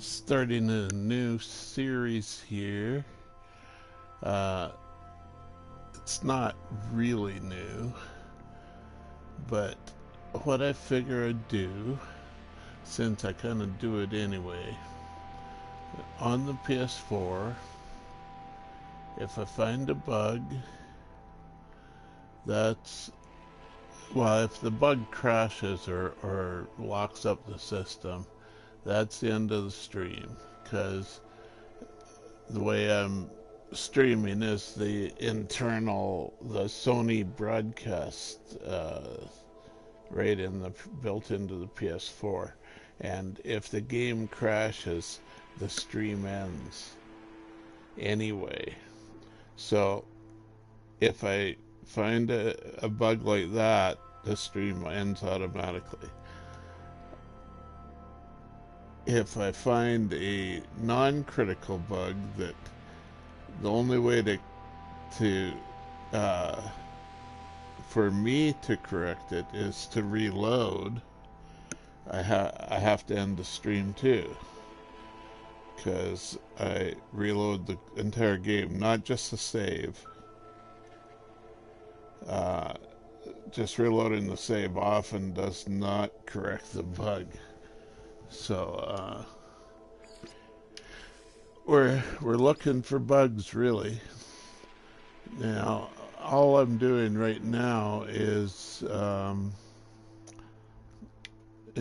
starting a new series here. Uh, it's not really new, but what I figure I'd do, since I kind of do it anyway, on the PS4, if I find a bug, if the bug crashes or locks up the system, that's the end of the stream, because the way I'm streaming is the Sony broadcast built into the PS4, and if the game crashes, the stream ends anyway. So if I find a bug like that, the stream ends automatically. If I find a non-critical bug that the only way for me to correct it is to reload, I have to end the stream too, because I reload the entire game, not just the save. Just reloading the save often does not correct the bug. So we're looking for bugs, really. Now, all I'm doing right now is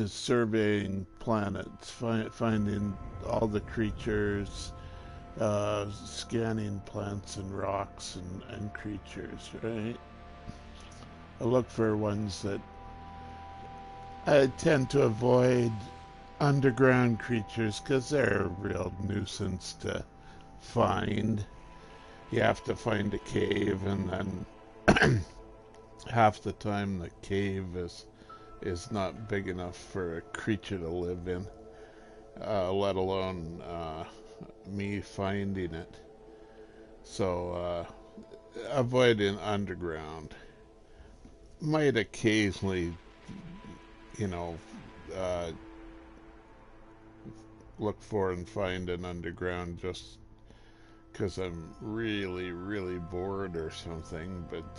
surveying planets, finding all the creatures, scanning plants and rocks and creatures, right? I look for ones that I tend to avoid underground creatures because they're a real nuisance to find. You have to find a cave, and then half the time the cave is not big enough for a creature to live in, let alone me finding it. So avoiding underground. Might occasionally, look for and find an underground just because I'm really, really bored or something. But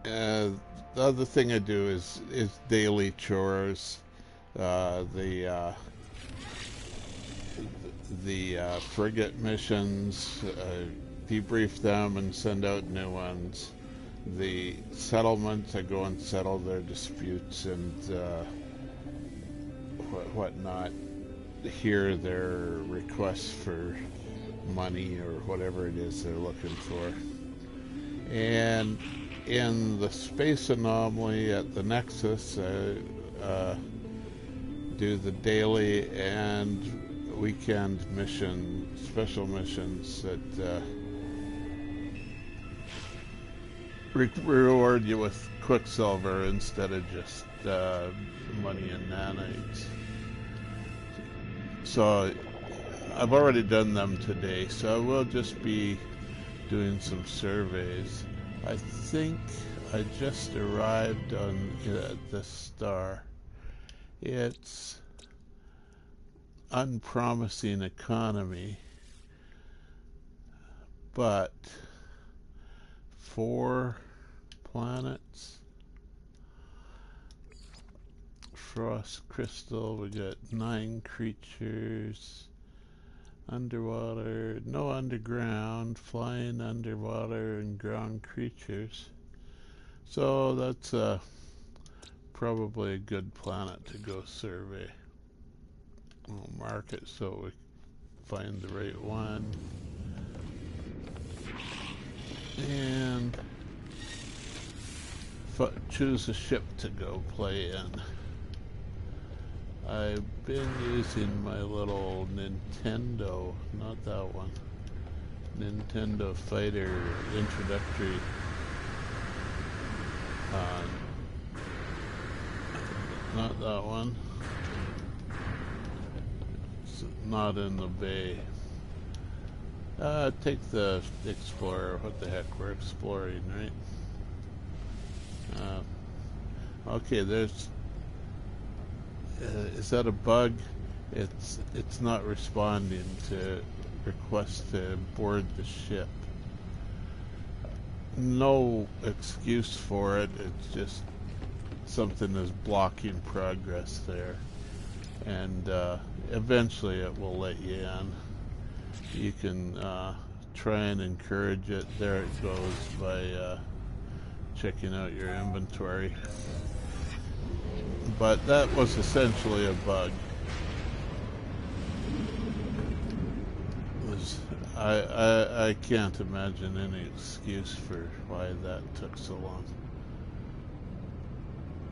the other thing I do is daily chores. The frigate missions, debrief them and send out new ones. The settlements, I go and settle their disputes and whatnot. Hear their requests for money or whatever it is they're looking for. And in the space anomaly at the Nexus, I do the daily and weekend special missions that reward you with Quicksilver instead of just money and nanites. So I've already done them today, so I will just be doing some surveys. I think I just arrived on this star. It's unpromising economy, but 4 planets. Frost crystal, we got 9 creatures. Underwater, no underground, flying underwater and ground creatures. So that's probably a good planet to go survey. We'll mark it so we find the right one. And choose a ship to go play in. I've been using my little Nintendo, not that one, Nintendo Fighter introductory. Not that one. It's not in the bay. Take the Explorer. What the heck? We're exploring, right? Okay, there's Is that a bug? It's not responding to requests to board the ship. No excuse for it. It's just something is blocking progress there, and eventually it will let you in. You can try and encourage it. There it goes by checking out your inventory. But that was essentially a bug. I can't imagine any excuse for why that took so long.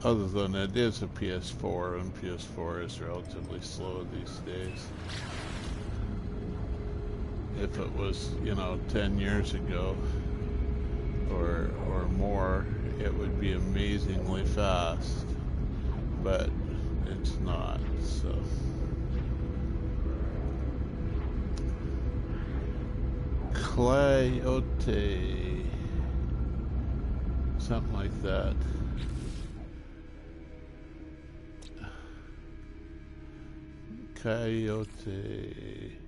Other than it is a PS4, and PS4 is relatively slow these days. If it was, 10 years ago or more, it would be amazingly fast. But it's not, so. Coyote, something like that. Coyotes.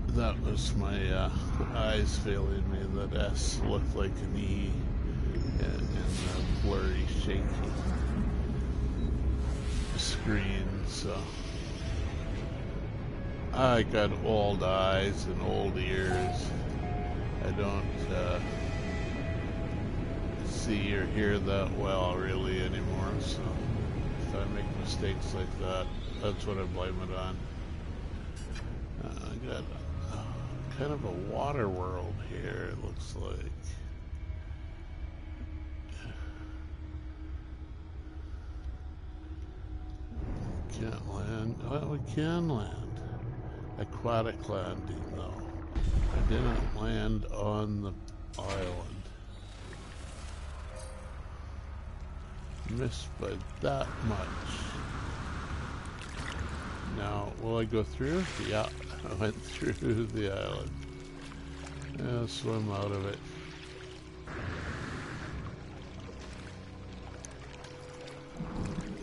That was my eyes failing me. That S looked like an E in the blurry, shaky screen, so. I got old eyes and old ears. I don't see or hear that well really anymore, so if I make mistakes like that, that's what I blame it on. I got kind of a water world here, it looks like. Can't land. Well, we can land. Aquatic landing, though. I didn't land on the island. Missed by that much. Now, will I go through? Yeah, I went through the island. I'll swim out of it.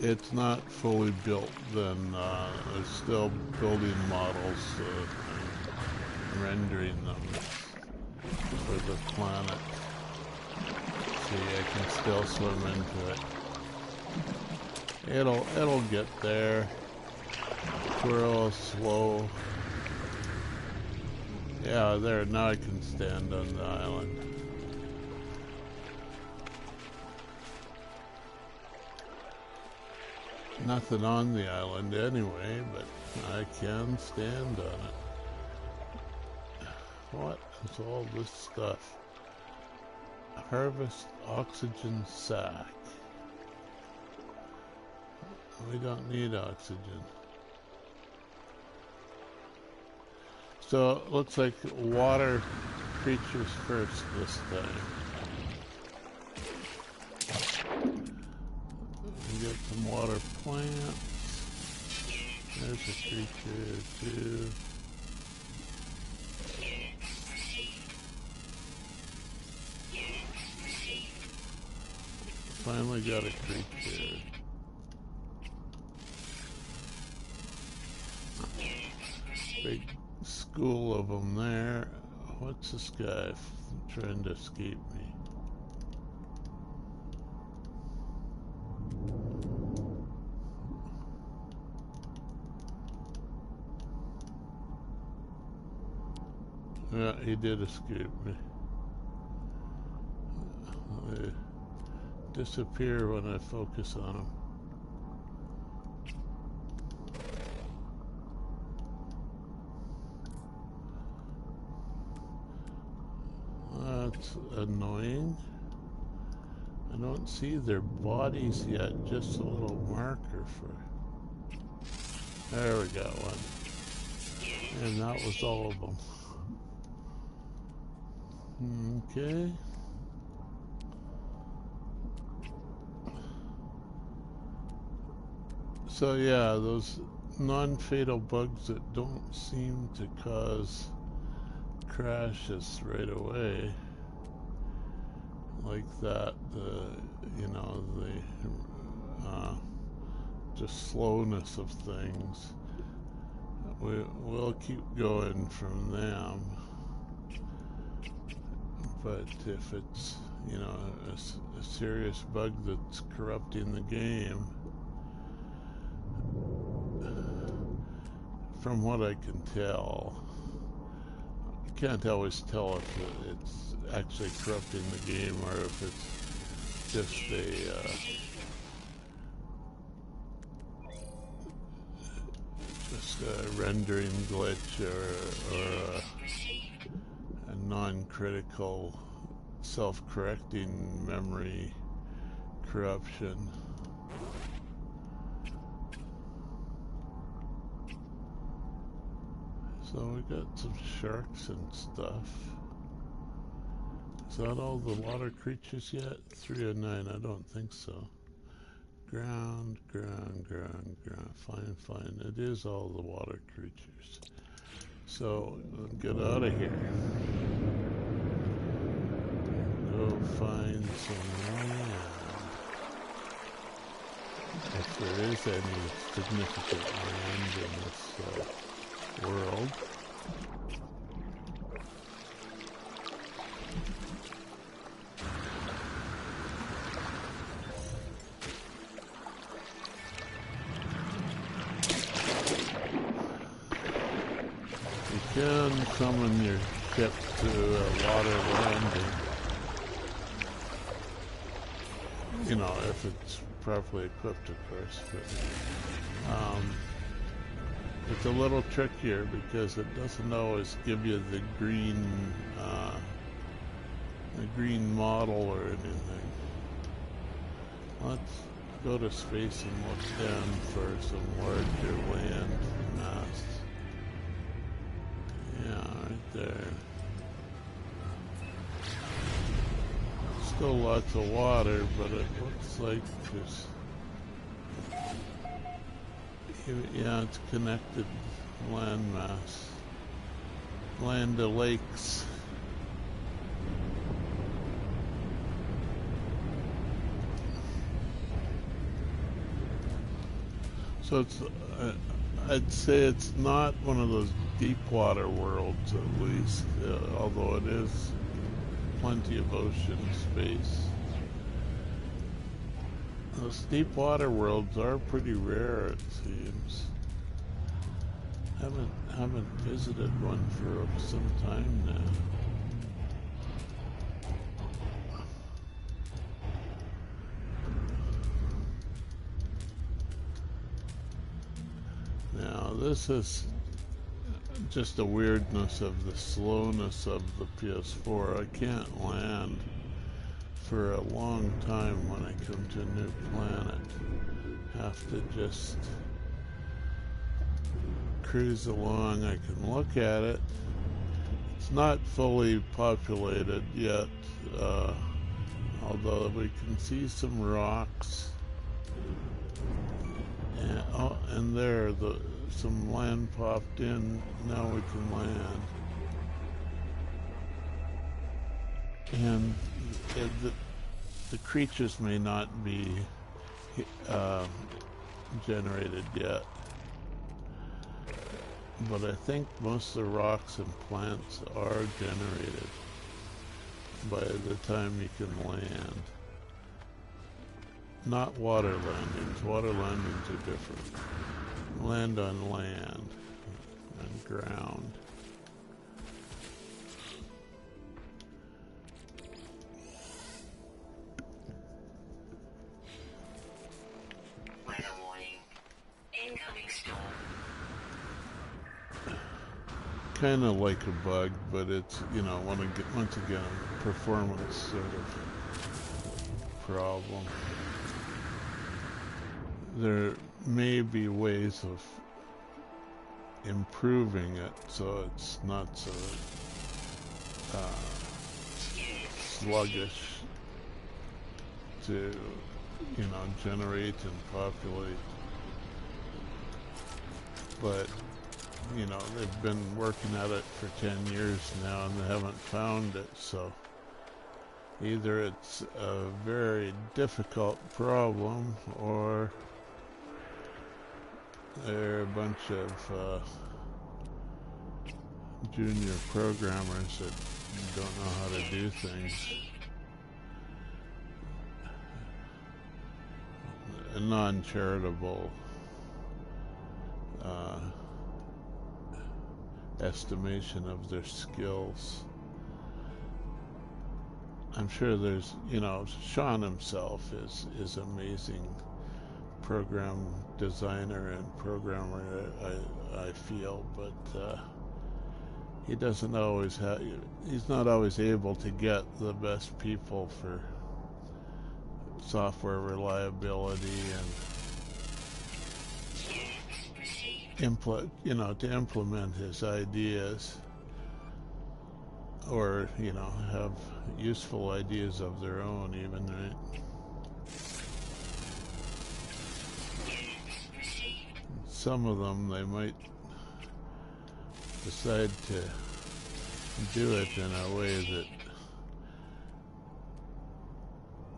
It's not fully built, then there's still building models and rendering them for the planet. See, I can still swim into it. It'll get there. Twirl slow. Yeah, there, now I can stand on the island. Nothing on the island anyway, but I can stand on it. What is all this stuff? Harvest oxygen sac. We don't need oxygen. So it looks like water creatures first this time. We get some water plants. There's a creature too. Finally got a creature. Big school of them there. What's this guy trying to escape me? Yeah, he did escape me. They disappear when I focus on them. That's annoying. I don't see their bodies yet, just a little marker for... There we got one. And that was all of them. Okay. So yeah, those non-fatal bugs that don't seem to cause crashes right away, like that. You know, the just slowness of things. We'll keep going from them, but if it's, you know, a serious bug that's corrupting the game, from what I can tell, I can't always tell if it's actually corrupting the game or if it's just a rendering glitch or a non-critical self-correcting memory corruption. So we got some sharks and stuff. Is that all the water creatures yet? 3 of 9, I don't think so. Ground. Fine. It is all the water creatures. So, get out of here. Go find some land. If there is any significant land in this world. You can summon your ship to a water landing. You know, if it's properly equipped, of course. But, it's a little trickier because it doesn't always give you the green model or anything. Let's go to space and look down for some larger land mass. Yeah, right there. Still lots of water, but it looks like there's... Yeah, it's connected landmass. Land to lakes. So it's, I'd say it's not one of those deep water worlds, at least, although it is plenty of ocean space. Those deep water worlds are pretty rare, it seems. Haven't visited one for some time now. Now this is just a weirdness of the slowness of the PS4. I can't land for a long time when I come to a new planet. Have to just cruise along. I can look at it. It's not fully populated yet, although we can see some rocks. And, oh, and there, some land popped in. Now we can land. And the creatures may not be generated yet, but I think most of the rocks and plants are generated by the time you can land. Not water landings. Water landings are different. Land on land and ground. Kind of like a bug, but it's, you know, once again, performance sort of problem. There may be ways of improving it so it's not so sluggish to, you know, generate and populate. but you know, they've been working at it for 10 years now and they haven't found it. So either it's a very difficult problem or they're a bunch of junior programmers that don't know how to do things. A non-charitable estimation of their skills. I'm sure there's, you know, Sean himself is amazing program designer and programmer, I feel, but he doesn't always have, he's not always able to get the best people for software reliability and to implement his ideas, or, you know, have useful ideas of their own even, right? Some of them, they might decide to do it in a way that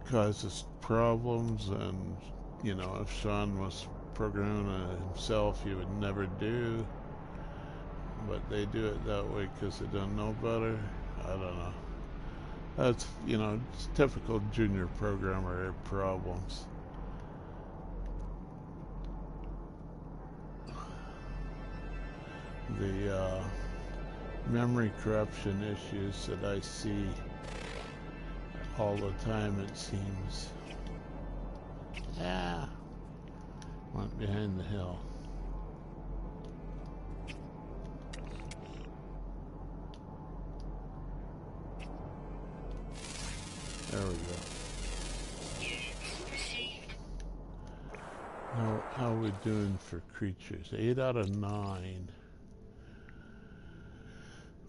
causes problems, and, you know, if Sean was programming it himself, he would never do, but they do it that way because they don't know better. I don't know. That's, you know, it's typical junior programmer problems. The memory corruption issues that I see all the time, it seems. Yeah. Went behind the hill. There we go. Now, how are we doing for creatures? 8 out of 9.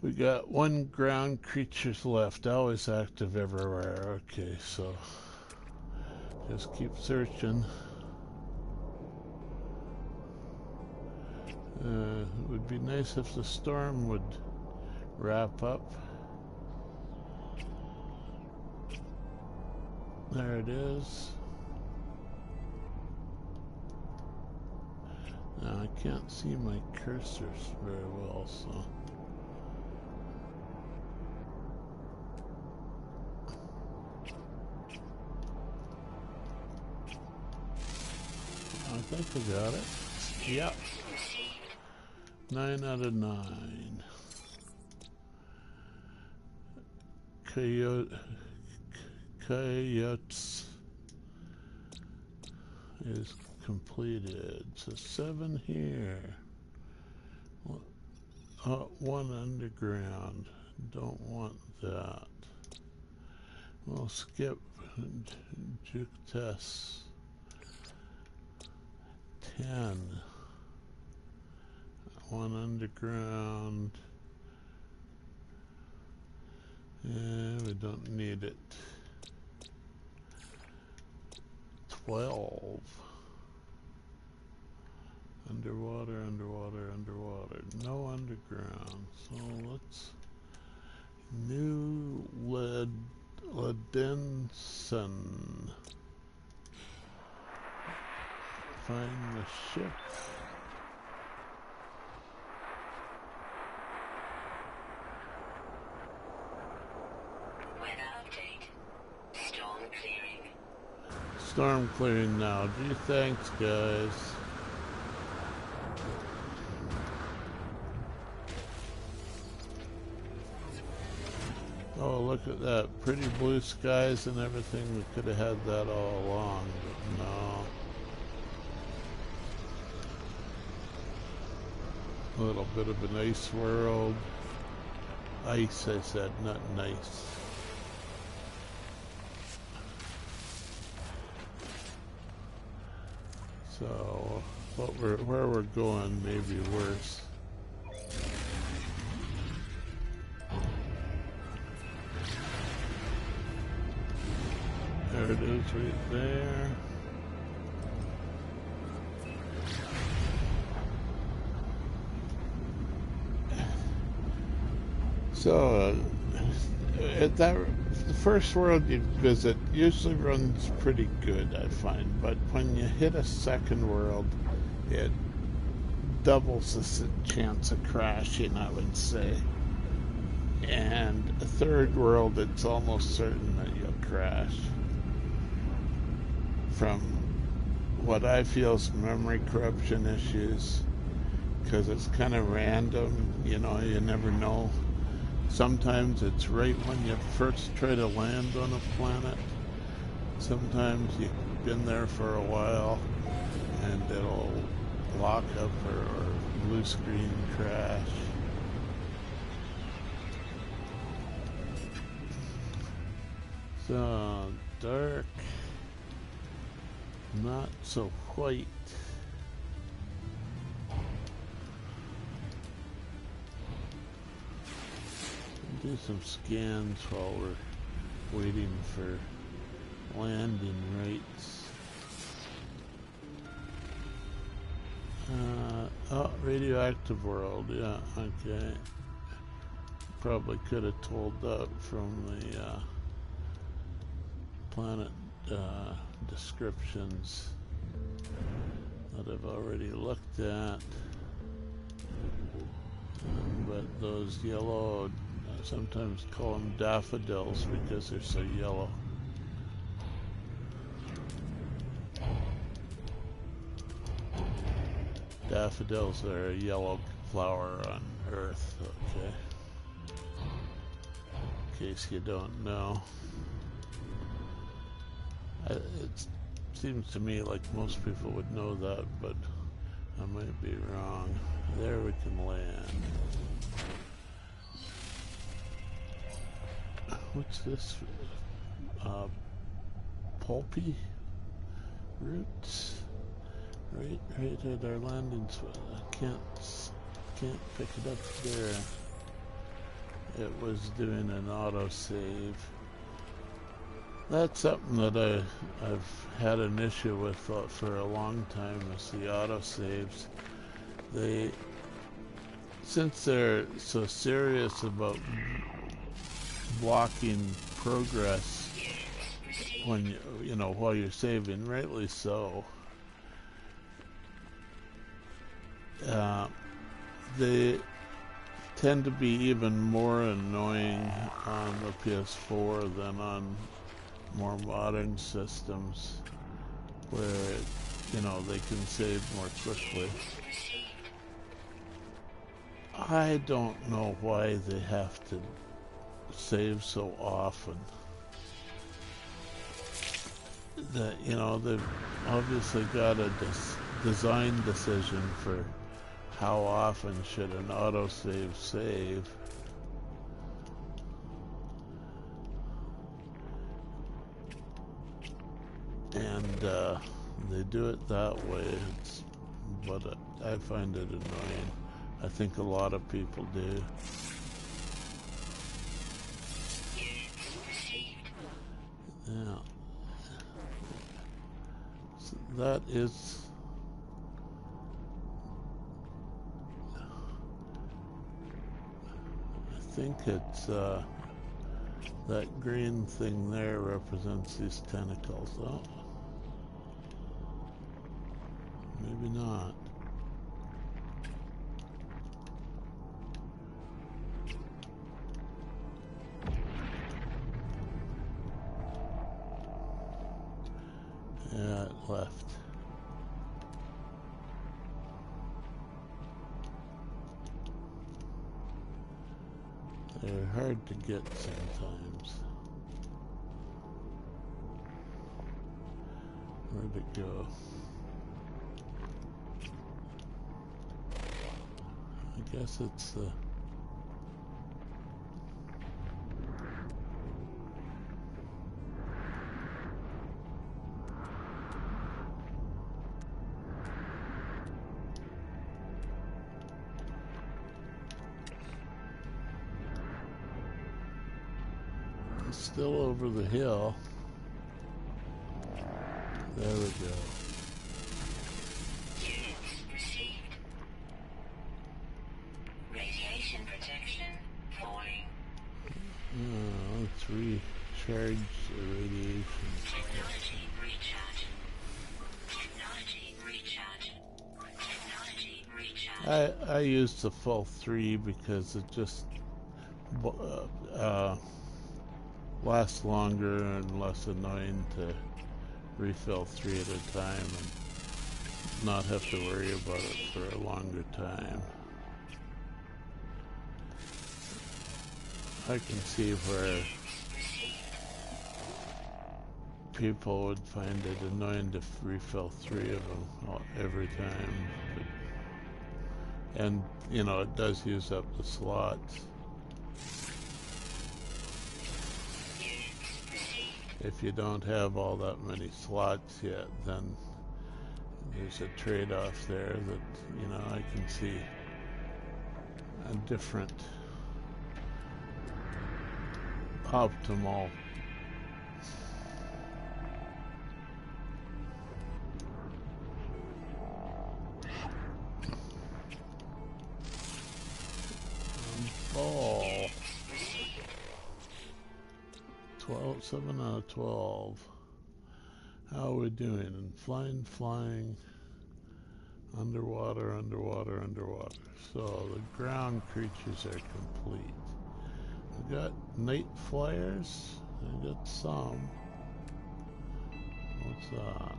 We got 1 ground creatures left. Always active everywhere. Okay, so just keep searching. It would be nice if the storm would wrap up. There it is. Now I can't see my cursors very well, so I think I got it. Yep. 9 out of 9. Coyotes is completed. So 7 here. 1 underground. Don't want that. We'll skip juke tests. 10. 1 underground. Yeah, we don't need it. 12. Underwater, underwater, underwater. No underground. So let's New Ledenson. Find the ship. Storm clearing now. Gee, thanks, guys. Oh, look at that. Pretty blue skies and everything. We could have had that all along, but no. A little bit of an ice world. Ice, I said, not nice. So, where we're going may be worse. There it is right there. So, the first world you visit usually runs pretty good, I find. But when you hit a second world, it doubles the chance of crashing, I would say. And a third world, it's almost certain that you'll crash. From what I feel is memory corruption issues, because it's kind of random, you never know. Sometimes it's right when you first try to land on a planet. Sometimes you've been there for a while and it'll lock up or blue screen crash. So dark, not so white. Do some scans while we're waiting for landing rates. Oh, radioactive world, yeah, okay. Probably could have told that from the planet descriptions that I've already looked at. But those yellow, I sometimes call them daffodils because they're so yellow. Daffodils are a yellow flower on Earth, okay? In case you don't know. It seems to me like most people would know that, but I might be wrong. There we can land. What's this? Pulpy roots? Right at our landing spot. I can't pick it up there. It was doing an autosave. That's something that I've had an issue with for a long time, is the autosaves. Since they're so serious about blocking progress when while you're saving, rightly so. They tend to be even more annoying on the PS4 than on more modern systems, where they can save more quickly. I don't know why they have to save so often. They've obviously got a design decision for how often should an autosave save. And they do it that way, but I find it annoying. I think a lot of people do. Yeah. So that is... I think it's that green thing there represents these tentacles. Oh, maybe not. Yeah, it left. They're hard to get sometimes. Where'd it go? I guess it's the... still over the hill. There we go. Received. Radiation protection falling. recharge the radiation. Technology recharge. Technology recharge. Technology recharge. I used the full 3 because it just lasts longer and less annoying to refill 3 at a time and not have to worry about it for a longer time. I can see where people would find it annoying to refill 3 of them every time. And, you know, it does use up the slots. If you don't have all that many slots yet, then there's a trade-off there that, you know, I can see a different optimal ball. 7 out of 12. How are we doing? Flying, underwater. So the ground creatures are complete. We've got night flyers. I got some. What's that?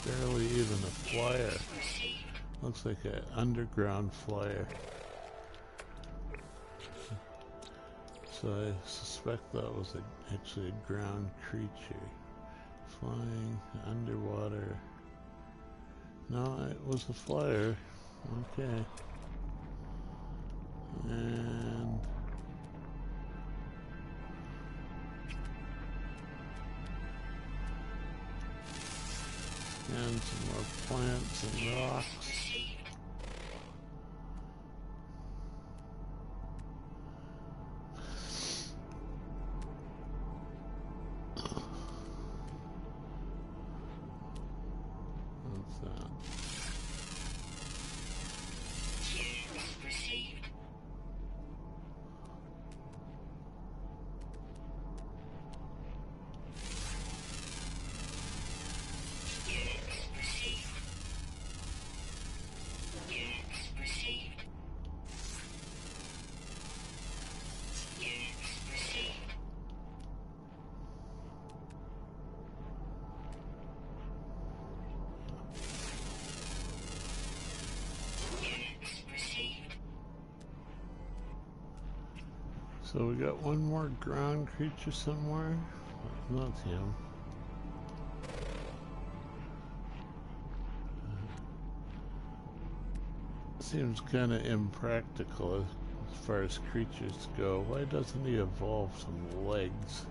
Barely even a flyer. Looks like an underground flyer. So I suspect that was actually a ground creature. Flying, underwater. No, it was a flyer. Okay. And some more plants and rocks. What's that? So we got one more ground creature somewhere. Not him. Seems kind of impractical as far as creatures go. Why doesn't he evolve some legs?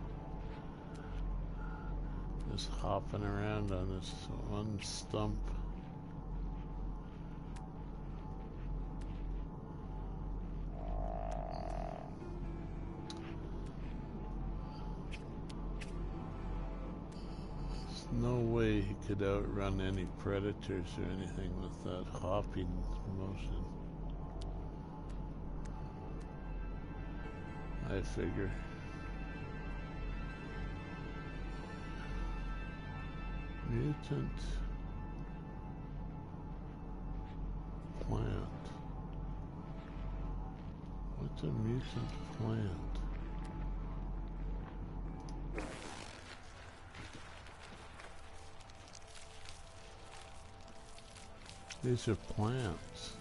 Just hopping around on this one stump. No way he could outrun any predators or anything with that hopping motion. I figure. Mutant plant. What's a mutant plant? These are plants.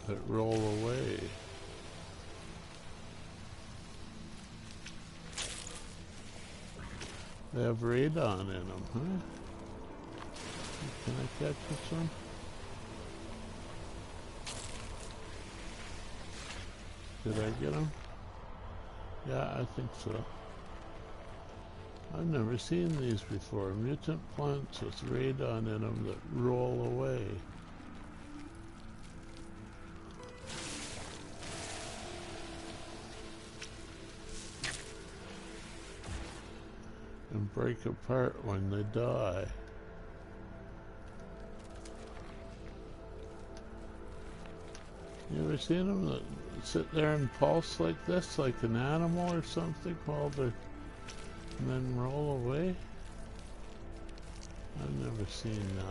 That roll away. They have radon in them, huh? Can I catch this one? Did I get him? Yeah, I think so. I've never seen these before. Mutant plants with radon in them that roll away. break apart when they die. You ever seen them that sit there and pulse like this, like an animal or something, while they're and then roll away? I've never seen them.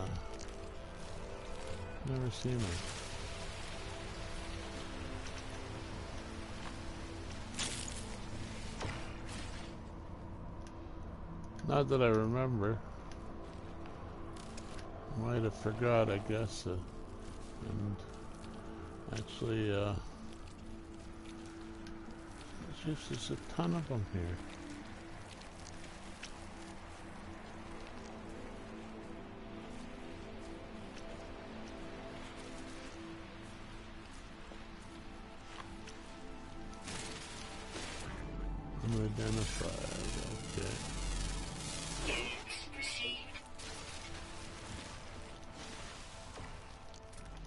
Not that I remember. Might have forgot, I guess. And actually, there's a ton of them here. Unidentified, okay.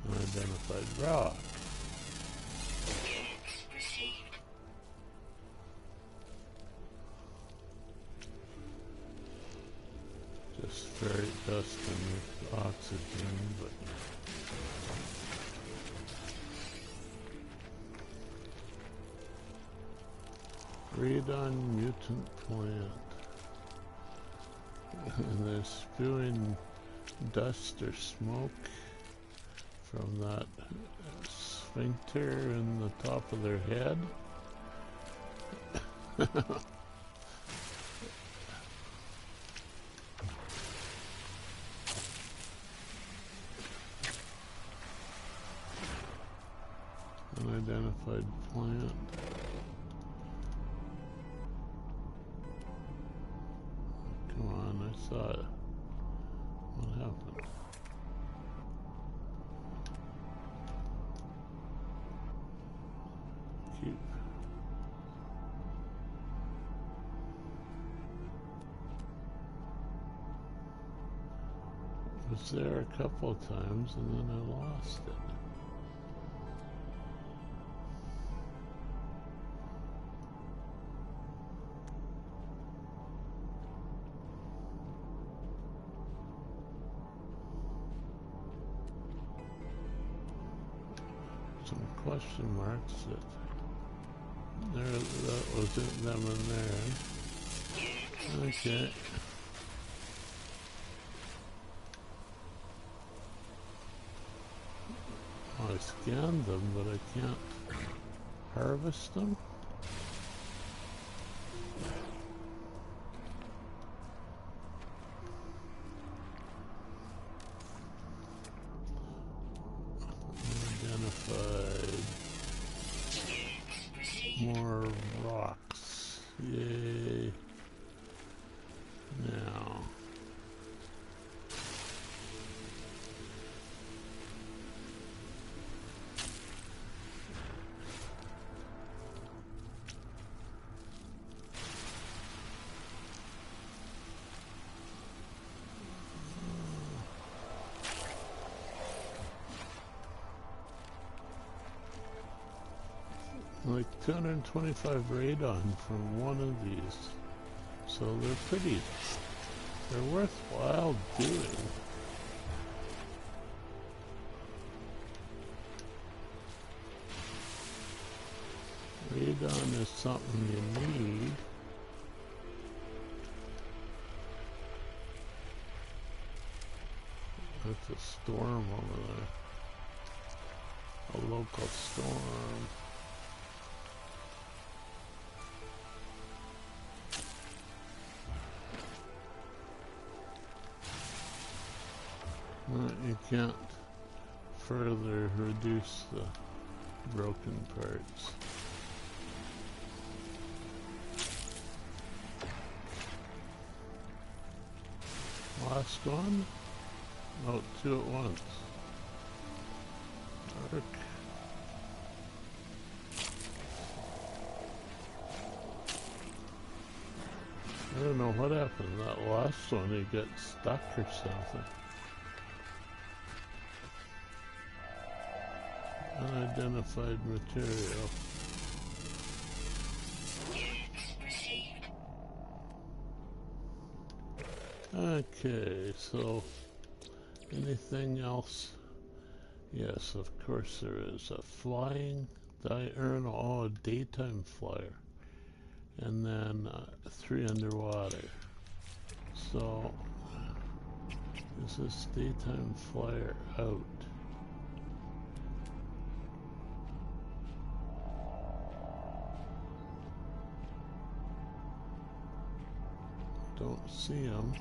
Unidentified rock. Just ferrite dust and oxygen, but radon mutant plant. And they're spewing dust or smoke from that sphincter in the top of their head. Unidentified plant. Come on, I saw it. What happened? Keep. Was there a couple of times and then I lost it. Some question marks that wasn't them in there. Okay. I scanned them, but I can't harvest them. Identified more rocks. Yay. Now. Like 225 radon from one of these. So they're worthwhile doing. Radon is something you need. That's a storm over there. A local storm. You can't further reduce the broken parts. Last one? Oh, two at once. Dark. I don't know what happened to that last one. He got stuck or something. Unidentified material. Okay, so anything else? Yes, of course there is. A flying diurnal, oh, a daytime flyer. And then 3 underwater. So, is this daytime flyer out? Don't see him.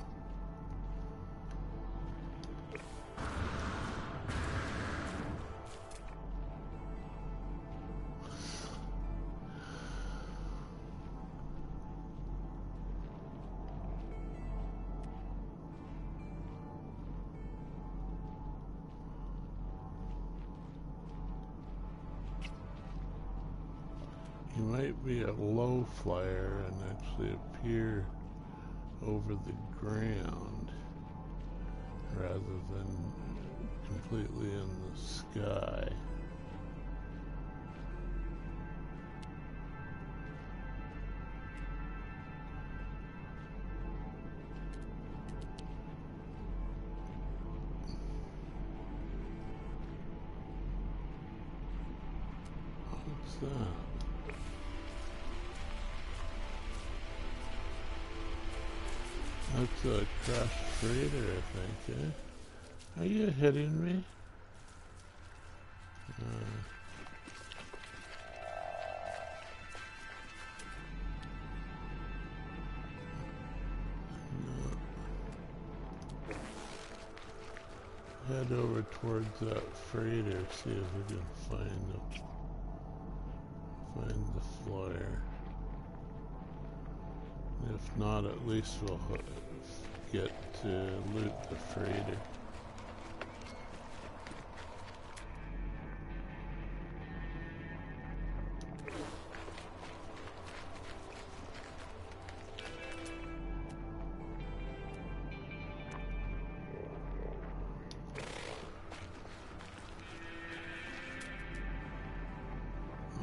He might be a low flyer and actually appear over the ground rather than completely in the sky. What's that? That's a crashed freighter, I think, eh? Are you hitting me? No. Head over towards that freighter, see if we can find the flyer. If not, at least we'll get to loot the freighter.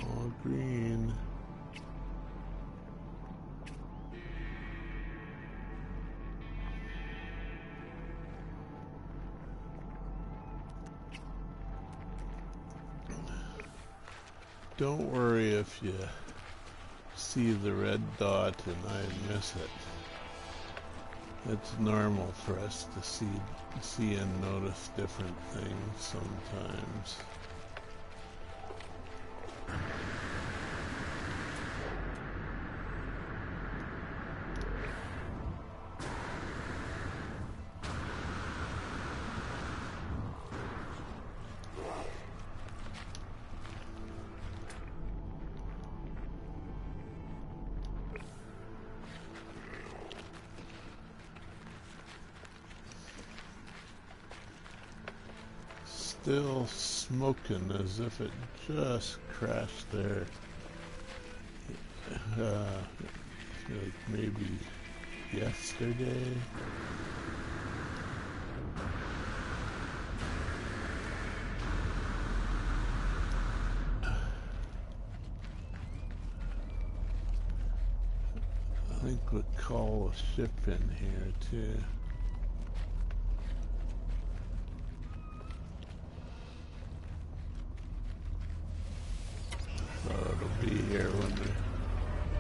All green. Don't worry if you see the red dot and I miss it. It's normal for us to see and notice different things sometimes. Still smoking as if it just crashed there. Like maybe yesterday. I think we'll call a ship in here too. So it'll be here when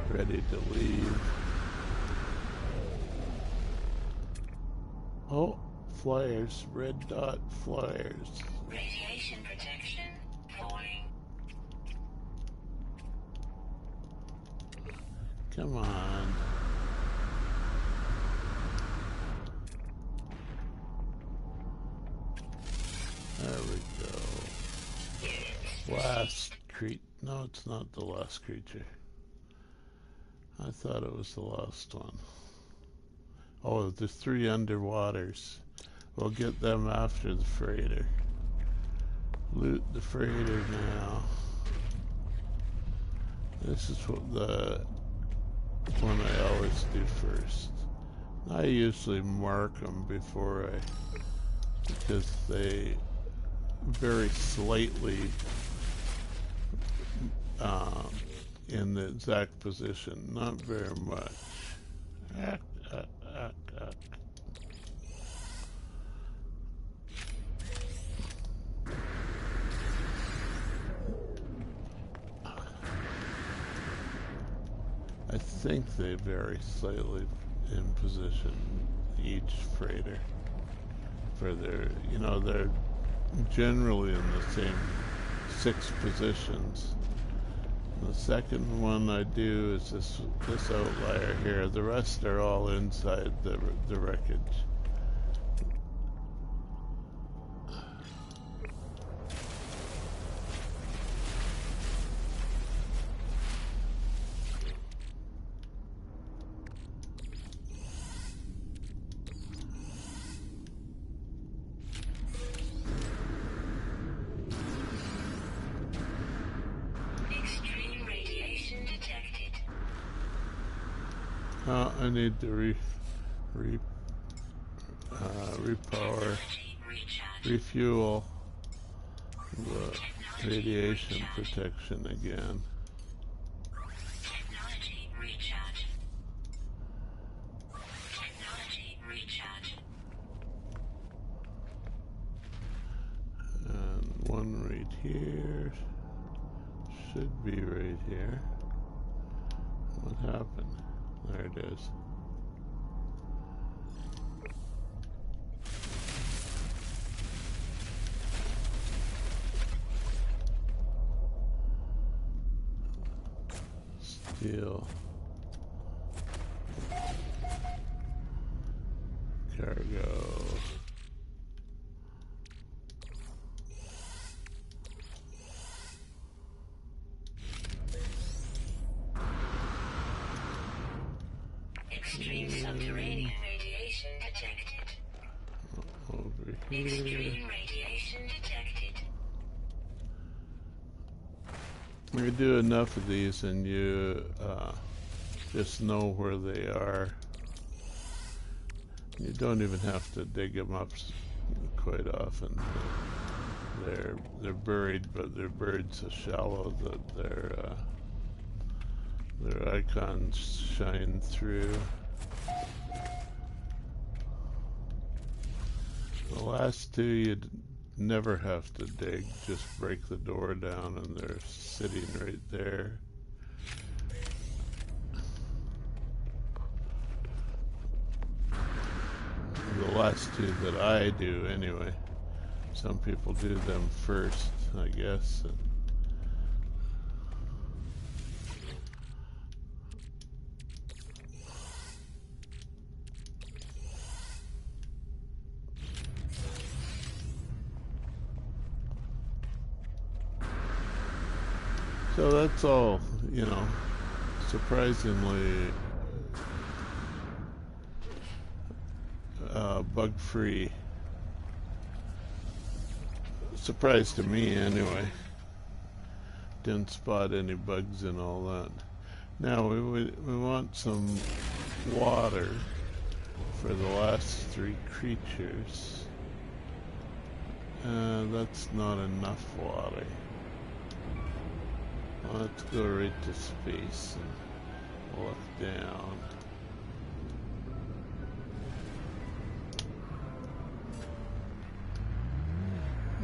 we're ready to leave. Oh, flyers, red dot flyers. Radiation protection falling. Come on. There we go. Last creature. No, it's not the last creature. I thought it was the last one. Oh, there's 3 underwaters. We'll get them after the freighter. Loot the freighter now. This is what the one I always do first. I usually mark them before because they very slightly in the exact position, not very much. I think they vary slightly in position, each freighter. For their, they're generally in the same 6 positions. The second one I do is this outlier here. The rest are all inside the wreckage. Extreme radiation detected. I need to repower, refuel the radiation protection again. Technology recharge. Technology recharge. And one right here. Should be right here. What happened? There it is. Steel. Cargo. Extreme subterranean radiation detected. Over here. Extreme radiation detected. We do enough of these and you just know where they are. You don't even have to dig them up quite often. They're buried, but they're buried so shallow that their icons shine through. The last two you'd never have to dig, just break the door down and they're sitting right there. The last two that I do anyway. Some people do them first, I guess. So that's all, surprisingly bug-free. Surprise to me anyway. Didn't spot any bugs and all that. Now we want some water for the last 3 creatures. That's not enough water. Let's go right to space and look down.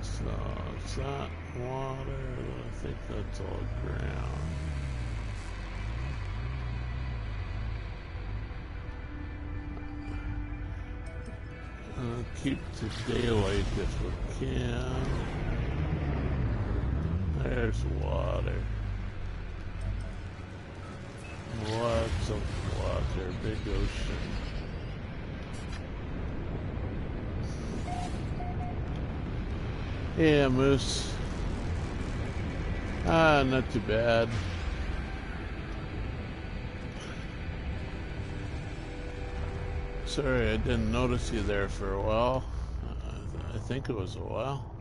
So is that water? I think that's all ground. Keep to daylight if we can. There's water. Lots of water, big ocean. Yeah, moose. Not too bad. Sorry, I didn't notice you there for a while. I think it was a while.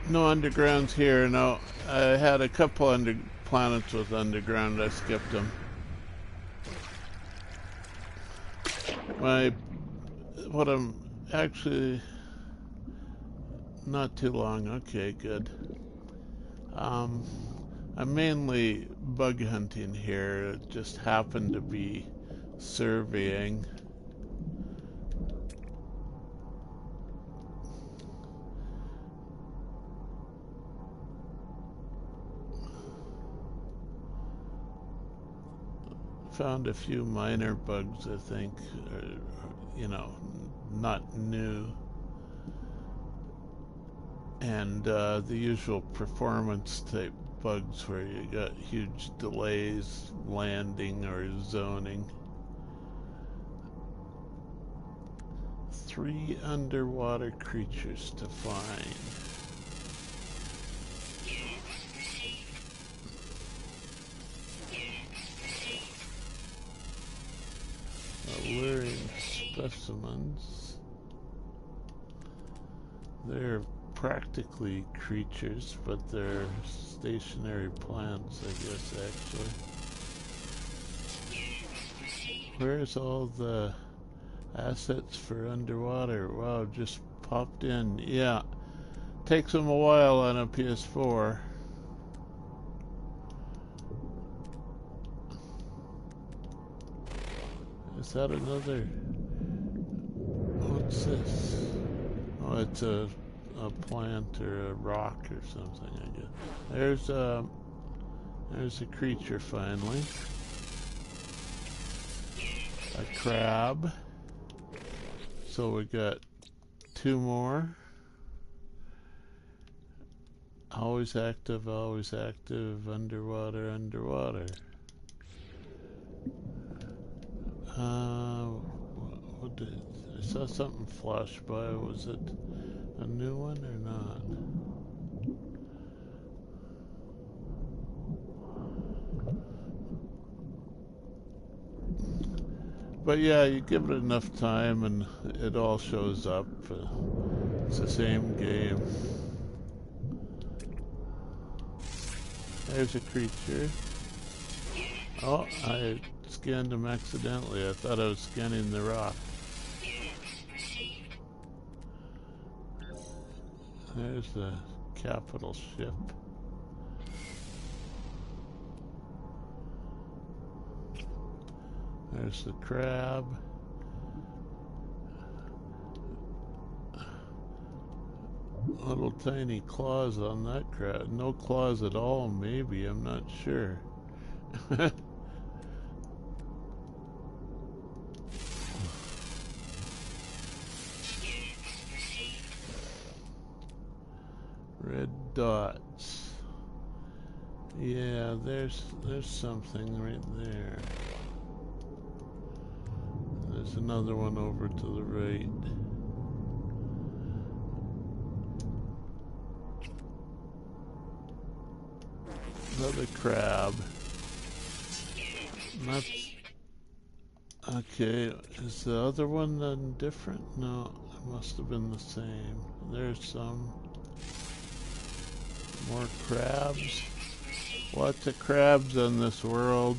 No undergrounds here. No, I had a couple planets with underground. I skipped them. What I'm actually not too long. Okay, good. I'm mainly bug hunting here. It just happened to be surveying. found a few minor bugs, I think, you know, not new. And the usual performance type bugs where you got huge delays landing or zoning. 3 underwater creatures to find. Alluring specimens. They're practically creatures, but they're stationary plants, I guess, actually. Where's all the assets for underwater? Wow, just popped in. Yeah, takes them a while on a PS4. Is that another? What's this? Oh, it's a plant or a rock or something, I guess. There's a creature finally. A crab. So we got 2 more. Always active, underwater, underwater. What did I saw something flash by? Was it a new one or not? But yeah, you give it enough time and it all shows up. It's the same game. There's a creature. Oh, I scanned him accidentally. I thought I was scanning the rock. There's the capital ship. There's the crab. Little tiny claws on that crab. No claws at all, maybe. I'm not sure. Red dots. Yeah, there's something right there. There's another one over to the right. Another crab. That's okay. Is the other one then different? No, it must have been the same. There's some more crabs. Lots of crabs on this world.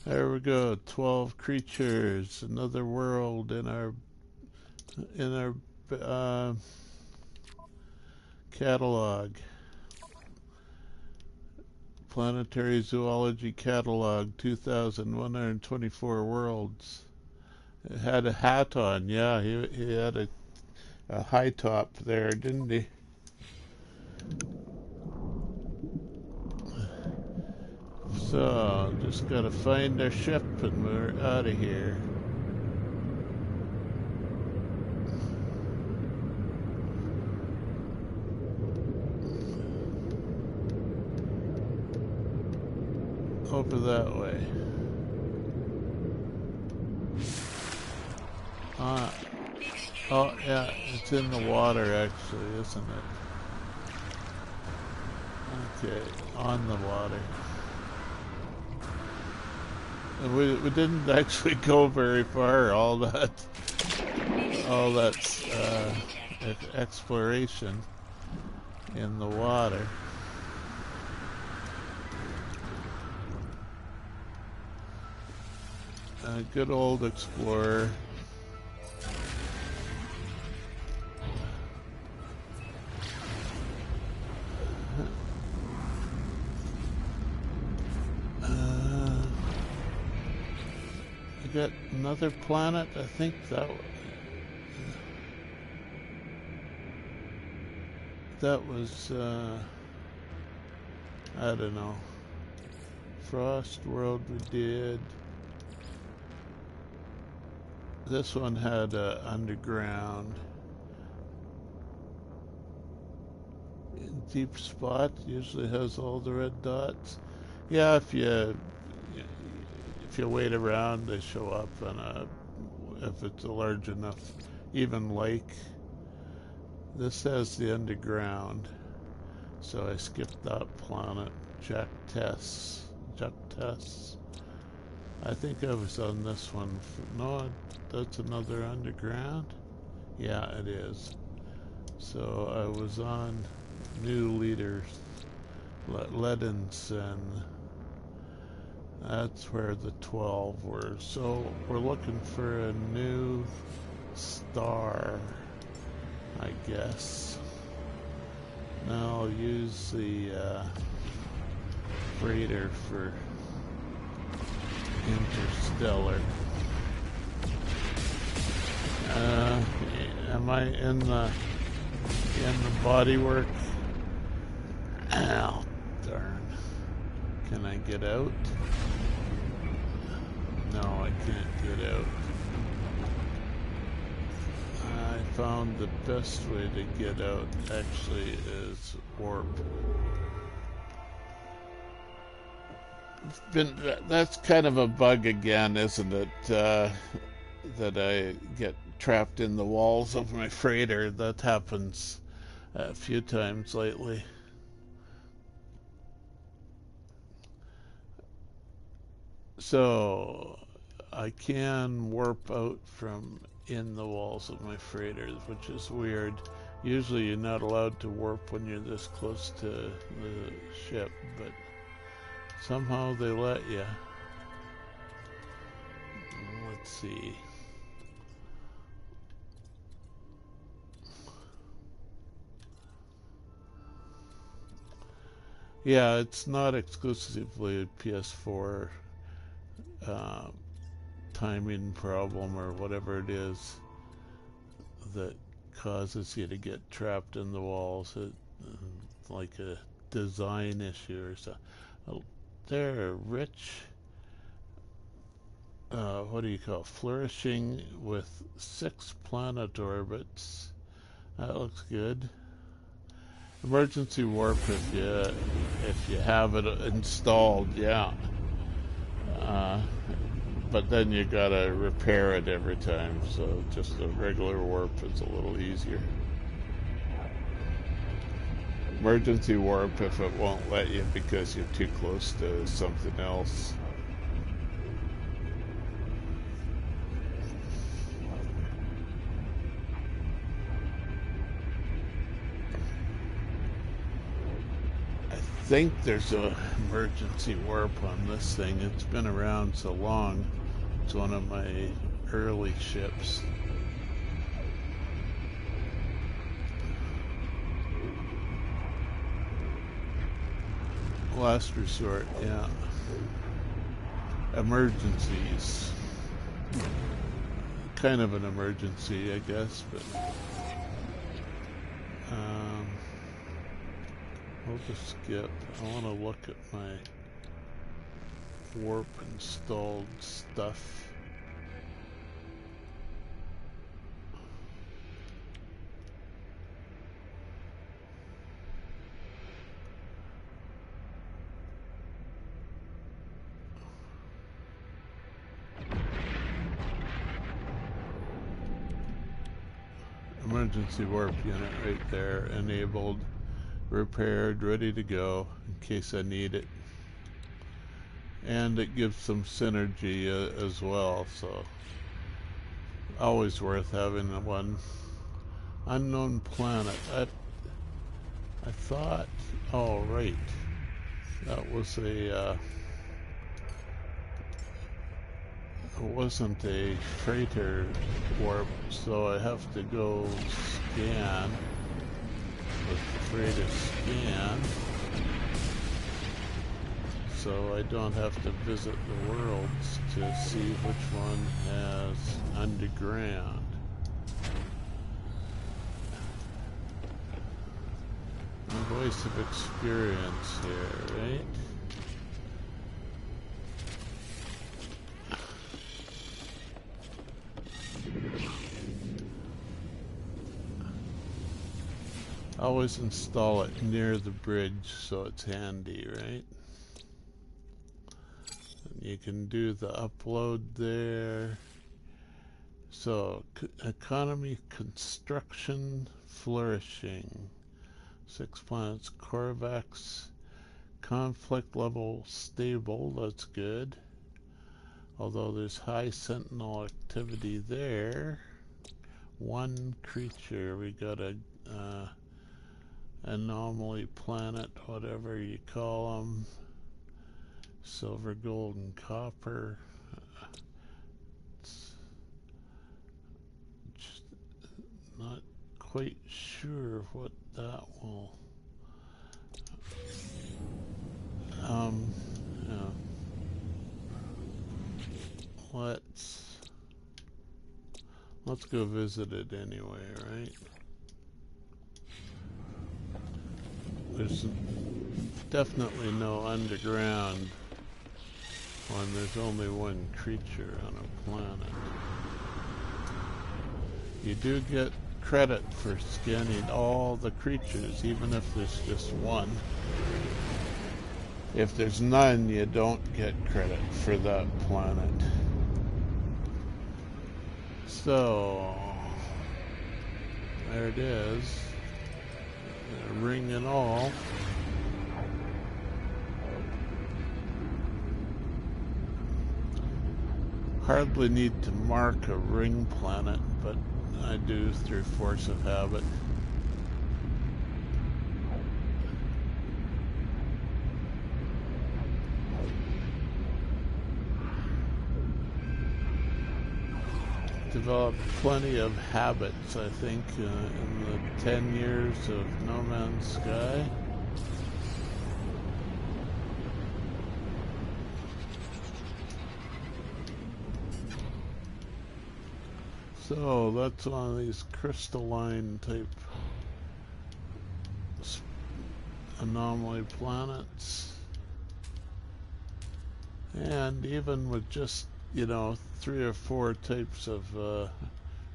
There we go. 12 creatures. Another world in our catalog. Planetary Zoology Catalog, 2,124 worlds. It had a hat on, yeah, he had a high top there, didn't he? So, just gotta find our ship and we're out of here. Over that way. Oh yeah, it's in the water actually, isn't it? Okay, on the water. And we didn't actually go very far. All that exploration in the water. A good old explorer. I got another planet. I think that was, I don't know. Frost World we did. This one had underground. Deep Spot usually has all the red dots. Yeah, if you wait around, they show up, and if it's a large enough, even lake. This has the underground, so I skipped that planet. Check tests. I think I was on this one. No, that's another underground. Yeah, it is. So I was on new leaders, Ledinson. That's where the 12 were. So we're looking for a new star, I guess. Now I'll use the freighter for interstellar. Am I in the bodywork? Oh, darn. Can I get out? No, I can't get out. I found the best way to get out actually is warp. That's kind of a bug again, isn't it? That I get trapped in the walls of my freighter. That happens a few times lately. So I can warp out from in the walls of my freighters, which is weird. Usually you're not allowed to warp when you're this close to the ship, but somehow they let you. Let's see. Yeah, it's not exclusively a PS4 timing problem or whatever it is that causes you to get trapped in the walls. It's like a design issue or something. Oh, they're rich. What do you call it? Flourishing with 6 planet orbits. That looks good. Emergency warp if you have it installed, yeah. But then you gotta repair it every time, so just a regular warp is a little easier. Emergency warp if it won't let you because you're too close to something else. I think there's an emergency warp on this thing. It's been around so long. It's one of my early ships. Last resort, yeah. Emergencies. Kind of an emergency, I guess, but we'll just skip. I want to look at my warp installed stuff. Emergency warp unit right there, enabled, repaired, ready to go in case I need it. And it gives some synergy as well, so always worth having one. Unknown planet. I thought, oh right, that was it wasn't a freighter warp, so I have to go scan with the freighter scan, so I don't have to visit the worlds to see which one has underground. waste of experience here, right? Always install it near the bridge so it's handy, right? And you can do the upload there. So, economy, construction, flourishing. 6 planets, Corvax, conflict level stable, that's good. Although there's high sentinel activity there. One creature, we got a anomaly planet, whatever you call them. Silver, gold, and copper. It's just not quite sure what that will. Yeah. Let's go visit it anyway, right? There's definitely no underground when there's only one creature on a planet. You do get credit for scanning all the creatures, even if there's just one. If there's none, you don't get credit for that planet. So, there it is. Ring and all. Hardly need to mark a ring planet, but I do through force of habit. Developed plenty of habits, I think, in the 10 years of No Man's Sky. So that's one of these crystalline type anomaly planets. And even with just, 3 or 4 types of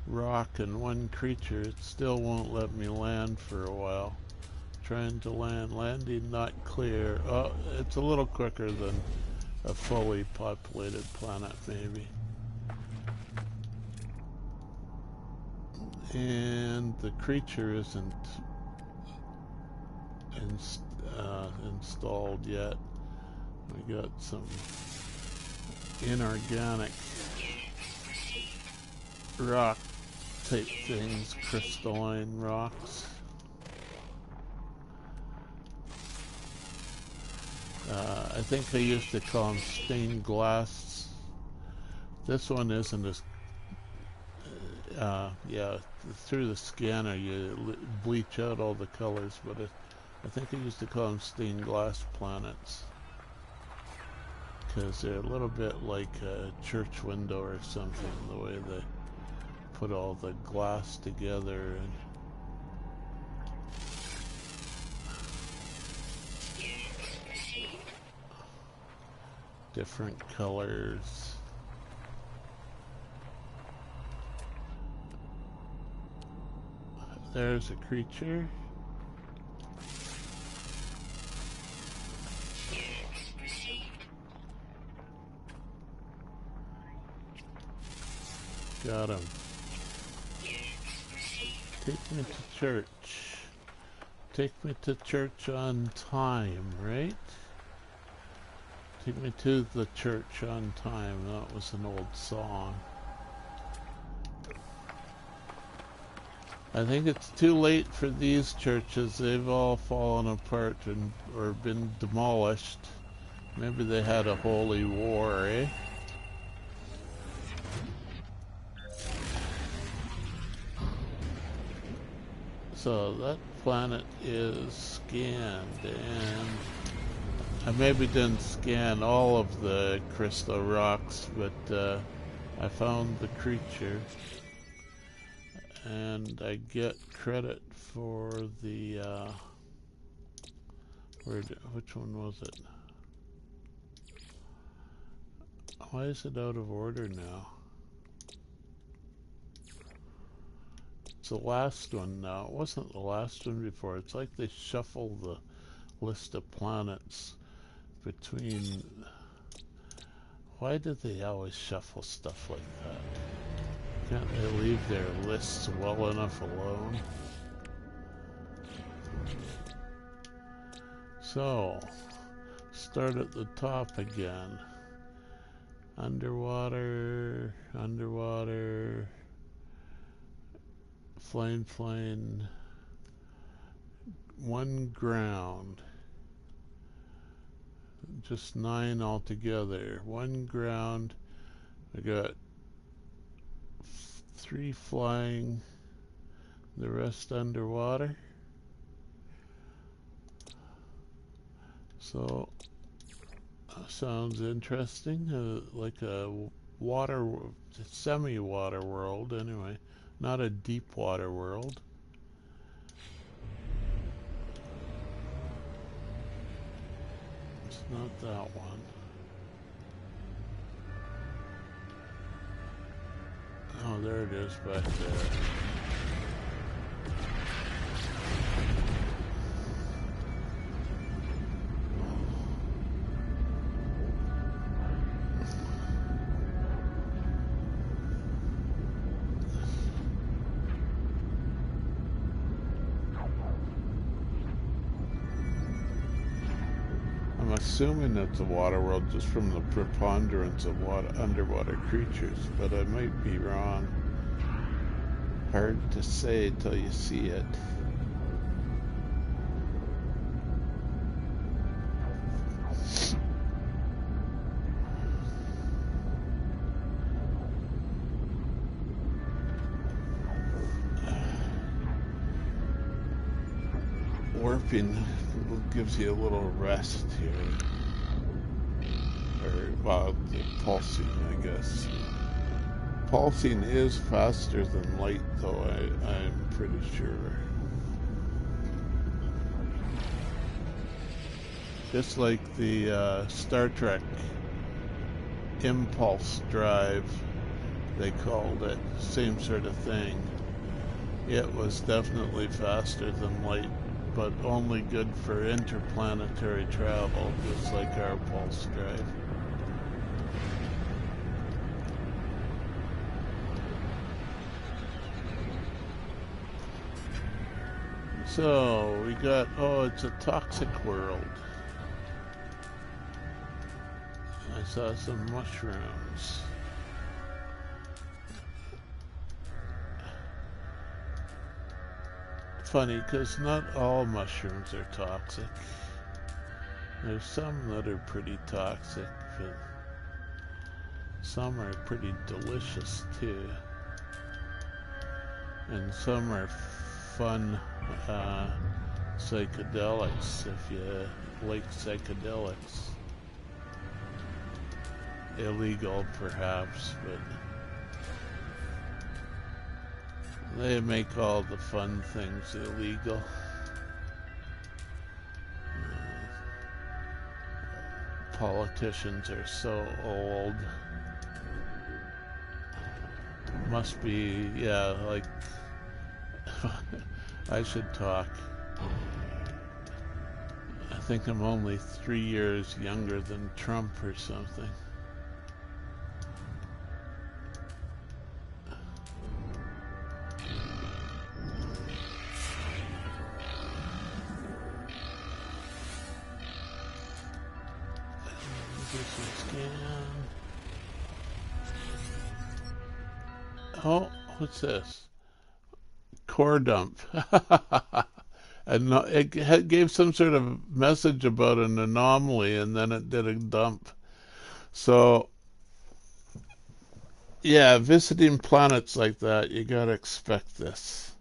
rock and one creature, it still won't let me land for a while. Trying to landing not clear. Oh, it's a little quicker than a fully populated planet, maybe. And the creature isn't installed yet. We got some inorganic rock type things, crystalline rocks. I think they used to call them stained glass. This one isn't as yeah, through the scanner you bleach out all the colors, but I think they used to call them stained glass planets because they're a little bit like a church window or something, the way they put all the glass together. And different colors. There's a creature. Got him. Take me to church. Take me to church on time, right? Take me to the church on time. That was an old song. I think it's too late for these churches. They've all fallen apart or been demolished. Maybe they had a holy war, eh? So that planet is scanned, and I maybe didn't scan all of the crystal rocks, but I found the creature. And I get credit for the Which one was it? Why is it out of order now? It's the last one now. It wasn't the last one before. It's like they shuffle the list of planets between... Why do they always shuffle stuff like that? Can't they leave their lists well enough alone? So, start at the top again. Underwater, underwater, flame, one ground. Just 9 altogether. One ground. I got 3 flying, the rest underwater. So, sounds interesting. Like a water, semi-water world anyway. Not a deep water world. It's not that one. Oh, there it is back there. I'm assuming it's a water world just from the preponderance of underwater creatures, but I might be wrong. Hard to say till you see it. Warping gives you a little rest here. Or, well, the pulsing, I guess. Pulsing is faster than light, though, I'm pretty sure. Just like the Star Trek impulse drive, they called it. Same sort of thing. It was definitely faster than light, but only good for interplanetary travel, just like our pulse drive. So, we got, oh, it's a toxic world. I saw some mushrooms. Funny, because not all mushrooms are toxic. There's some that are pretty toxic, but some are pretty delicious too. And some are fun psychedelics if you like psychedelics. Illegal perhaps, but they make all the fun things illegal. Politicians are so old. Must be, yeah, like, I should talk. I think I'm only 3 years younger than Trump or something. Oh, what's this? Core dump. And it gave some sort of message about an anomaly, and then it did a dump. So, yeah, visiting planets like that, you gotta expect this.